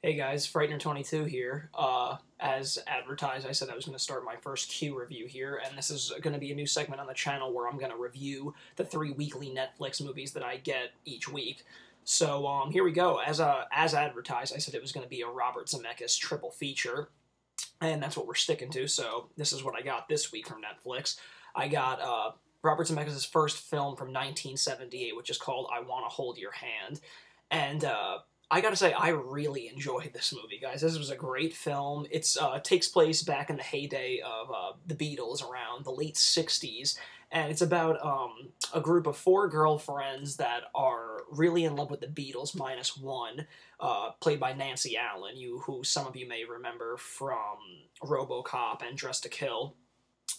Hey guys, Frightener22 here. As advertised, I said I was going to start my first Q review here, and this is going to be a new segment on the channel where I'm going to review the 3 weekly Netflix movies that I get each week. So, here we go. As advertised, I said it was going to be a Robert Zemeckis Triple Feature, and that's what we're sticking to, so this is what I got this week from Netflix. I got, Robert Zemeckis' first film from 1978, which is called I Wanna Hold Your Hand, and, I gotta say, I really enjoyed this movie, guys. This was a great film. It takes place back in the heyday of the Beatles around the late 60s, and it's about a group of 4 girlfriends that are really in love with the Beatles, minus one, played by Nancy Allen, who some of you may remember from RoboCop and Dressed to Kill.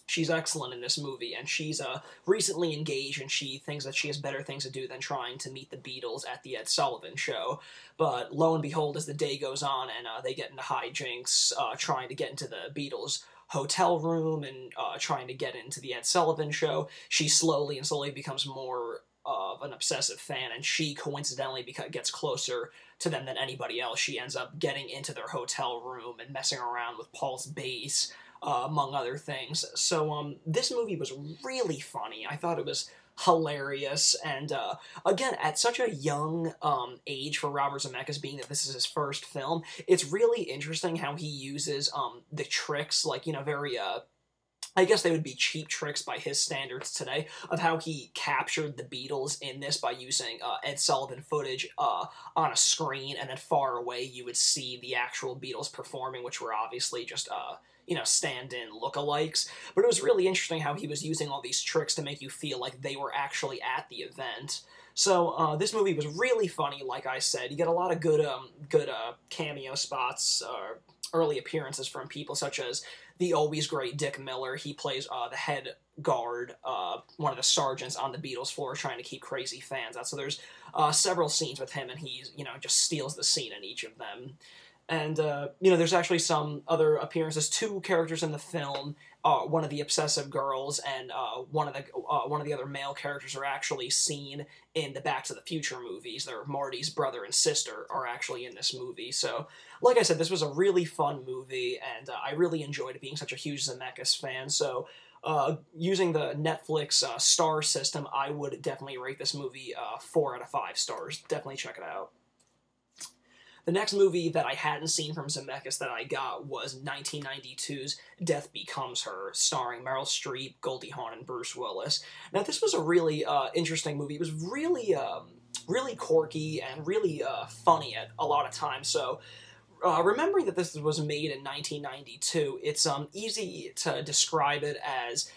She's excellent in this movie, and she's recently engaged, and she thinks that she has better things to do than trying to meet the Beatles at the Ed Sullivan Show. But lo and behold, as the day goes on and they get into hijinks, trying to get into the Beatles' hotel room and trying to get into the Ed Sullivan Show, she slowly becomes more of an obsessive fan, and she coincidentally gets closer to them than anybody else. She ends up getting into their hotel room and messing around with Paul's bass, among other things. So, this movie was really funny. I thought it was hilarious, and, again, at such a young, age for Robert Zemeckis, being that this is his first film, it's really interesting how he uses, the tricks, like, very, I guess they would be cheap tricks by his standards today, of how he captured the Beatles in this by using Ed Sullivan footage on a screen, and then far away you would see the actual Beatles performing, which were obviously just, stand-in lookalikes. But it was really interesting how he was using all these tricks to make you feel like they were actually at the event. So, this movie was really funny, like I said. You get a lot of good cameo spots, early appearances from people such as the always great Dick Miller. He plays the head guard, one of the sergeants on the Beatles floor, trying to keep crazy fans out. So there's several scenes with him, and he's, just steals the scene in each of them. And, there's actually some other appearances. 2 characters in the film, one of the obsessive girls and one of the other male characters are actually seen in the Back to the Future movies. They're Marty's brother and sister are actually in this movie. So, like I said, this was a really fun movie, and I really enjoyed it, being such a huge Zemeckis fan. So, using the Netflix star system, I would definitely rate this movie 4 out of 5 stars. Definitely check it out. The next movie that I hadn't seen from Zemeckis that I got was 1992's Death Becomes Her, starring Meryl Streep, Goldie Hawn, and Bruce Willis. Now, this was a really interesting movie. It was really, really quirky and really funny at a lot of times. So, remembering that this was made in 1992, it's easy to describe it as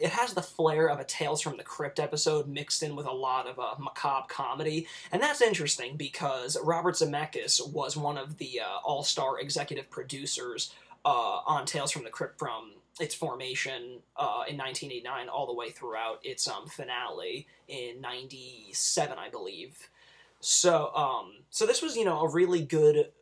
it has the flair of a Tales from the Crypt episode mixed in with a lot of macabre comedy, and that's interesting because Robert Zemeckis was one of the all-star executive producers on Tales from the Crypt from its formation in 1989 all the way throughout its finale in 97, I believe. So, so this was, a really good,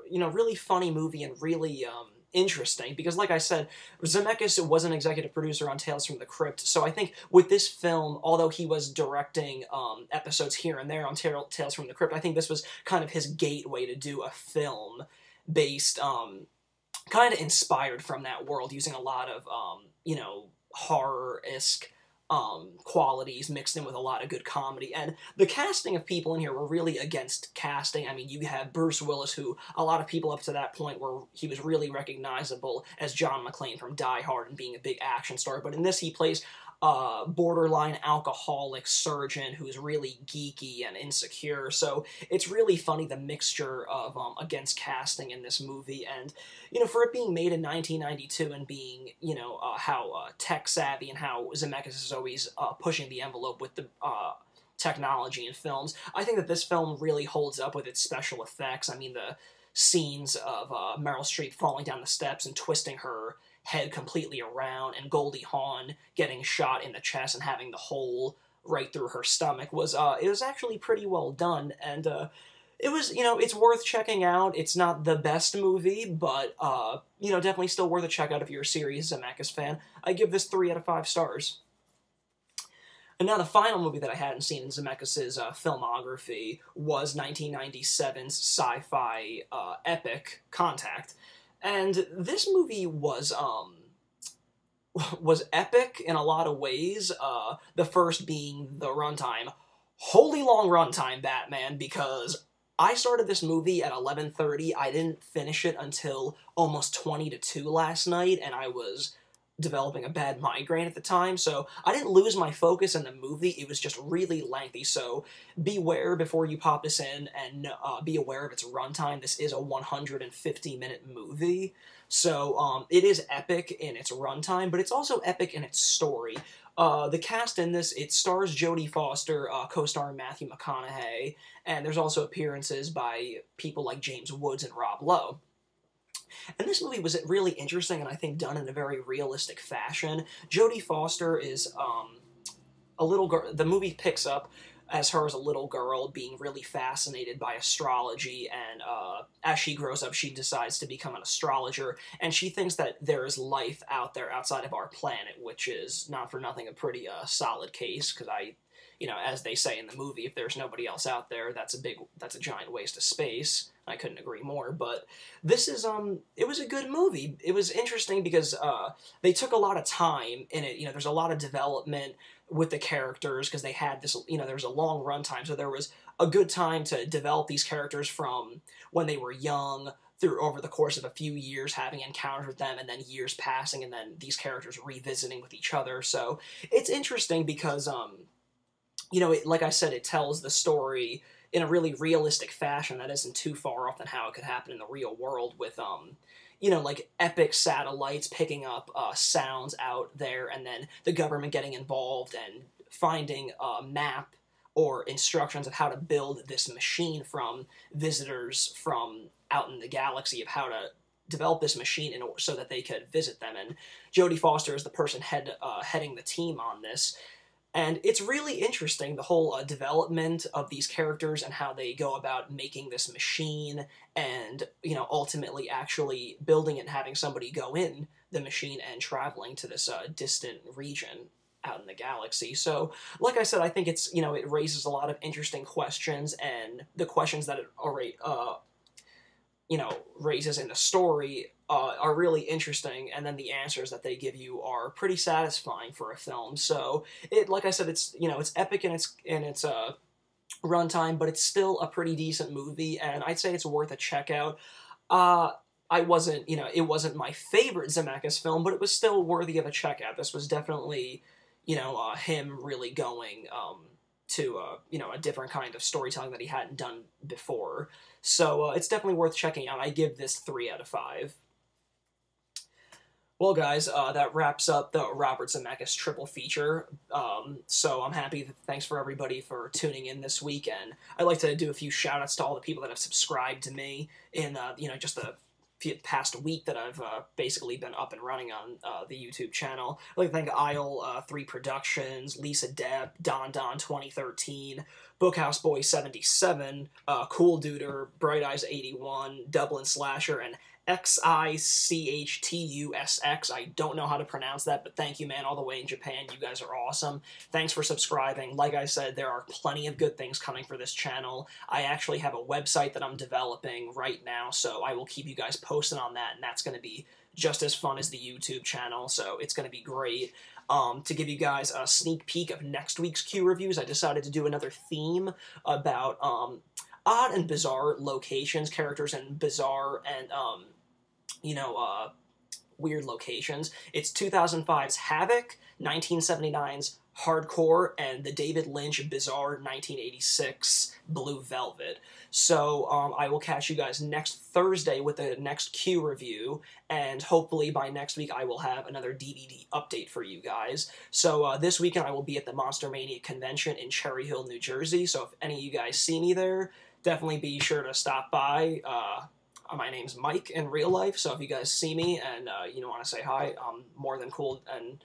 really funny movie and really, interesting, because like I said, Zemeckis was an executive producer on Tales from the Crypt, so I think with this film, although he was directing episodes here and there on Tales from the Crypt, I think this was kind of his gateway to do a film based, kind of inspired from that world, using a lot of, horror-esque qualities mixed in with a lot of good comedy. And the casting of people in here were really against casting. I mean, you have Bruce Willis, who a lot of people up to that point he was really recognizable as John McClane from Die Hard and being a big action star, but in this he plays a borderline alcoholic surgeon who's really geeky and insecure. So it's really funny, the mixture of against casting in this movie. And for it being made in 1992 and being how tech savvy and how Zemeckis is always pushing the envelope with the technology in films, I think that this film really holds up with its special effects. I mean, the scenes of Meryl Streep falling down the steps and twisting her head completely around, and Goldie Hawn getting shot in the chest and having the hole right through her stomach was it was actually pretty well done, and it was, it's worth checking out. It's not the best movie, but definitely still worth a check out if you're a serious Zemeckis fan. I give this 3 out of 5 stars. And now the final movie that I hadn't seen in Zemeckis' filmography was 1997's sci-fi epic Contact. And this movie was epic in a lot of ways. The first being the runtime. Holy long runtime, Batman, because I started this movie at 11:30. I didn't finish it until almost 20 to 2 last night, and I was developing a bad migraine at the time, so I didn't lose my focus in the movie. It was just really lengthy, so beware before you pop this in, and be aware of its runtime. This is a 150-minute movie, so it is epic in its runtime, but it's also epic in its story. The cast in this, it stars Jodie Foster, co-starring Matthew McConaughey, and there's also appearances by people like James Woods and Rob Lowe. And this movie was really interesting, and I think done in a very realistic fashion. Jodie Foster is a little girl. The movie picks up as her as a little girl being really fascinated by astrology, and as she grows up, she decides to become an astrologer, and she thinks that there is life out there outside of our planet, which is, not for nothing, a pretty solid case, because as they say in the movie, if there's nobody else out there, that's a giant waste of space. I couldn't agree more, but this is, it was a good movie. It was interesting because, they took a lot of time in it. There's a lot of development with the characters, because they had this, there's a long runtime, so there was a good time to develop these characters from when they were young, through over the course of a few years, having encounters with them, and then years passing, and then these characters revisiting with each other. So it's interesting because, like I said, it tells the story in a really realistic fashion that isn't too far off than how it could happen in the real world with, like epic satellites picking up sounds out there, and then the government getting involved and finding a map or instructions of how to build this machine from visitors from out in the galaxy, of how to develop this machine so that they could visit them. And Jodie Foster is the person heading the team on this. And it's really interesting, the whole development of these characters and how they go about making this machine and, ultimately actually building it and having somebody go in the machine and traveling to this distant region out in the galaxy. So, like I said, I think it's, it raises a lot of interesting questions, and the questions that it already, raises in the story are really interesting, and then the answers that they give you are pretty satisfying for a film. So, like I said, it's it's epic in its runtime, but it's still a pretty decent movie, and I'd say it's worth a check out. I wasn't, it wasn't my favorite Zemeckis film, but it was still worthy of a check out. This was definitely, him really going to a different kind of storytelling that he hadn't done before. So it's definitely worth checking out. I give this 3 out of 5. Well, guys, that wraps up the Robert Zemeckis Triple Feature. So I'm happy. Thanks for everybody for tuning in this week, and I'd like to do a few shout-outs to all the people that have subscribed to me in, just the past week that I've basically been up and running on the YouTube channel. I'd like to thank Isle 3 Productions, Lisa Depp, Don 2013, Bookhouse Boy 77, Cool Duder, Bright Eyes 81, Dublin Slasher, and XICHTUSX. I don't know how to pronounce that, but thank you, man, all the way in Japan. You guys are awesome. Thanks for subscribing. Like I said, there are plenty of good things coming for this channel. I actually have a website that I'm developing right now, so I will keep you guys posted on that, and that's going to be just as fun as the YouTube channel, so it's going to be great. To give you guys a sneak peek of next week's Q reviews, I decided to do another theme about odd and bizarre locations, characters in bizarre and weird locations. It's 2005's Havoc, 1979's Hardcore, and the David Lynch bizarre 1986 Blue Velvet. So I will catch you guys next Thursday with the next Q review, and hopefully by next week I will have another DVD update for you guys. So this weekend I will be at the Monster Mania convention in Cherry Hill, New Jersey, so if any of you guys see me there, definitely be sure to stop by. My name's Mike in real life, so if you guys see me and want to say hi, I'm more than cool and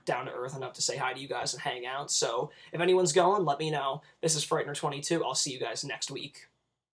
down to earth enough to say hi to you guys and hang out. So if anyone's going, let me know. This is Frightener22. I'll see you guys next week.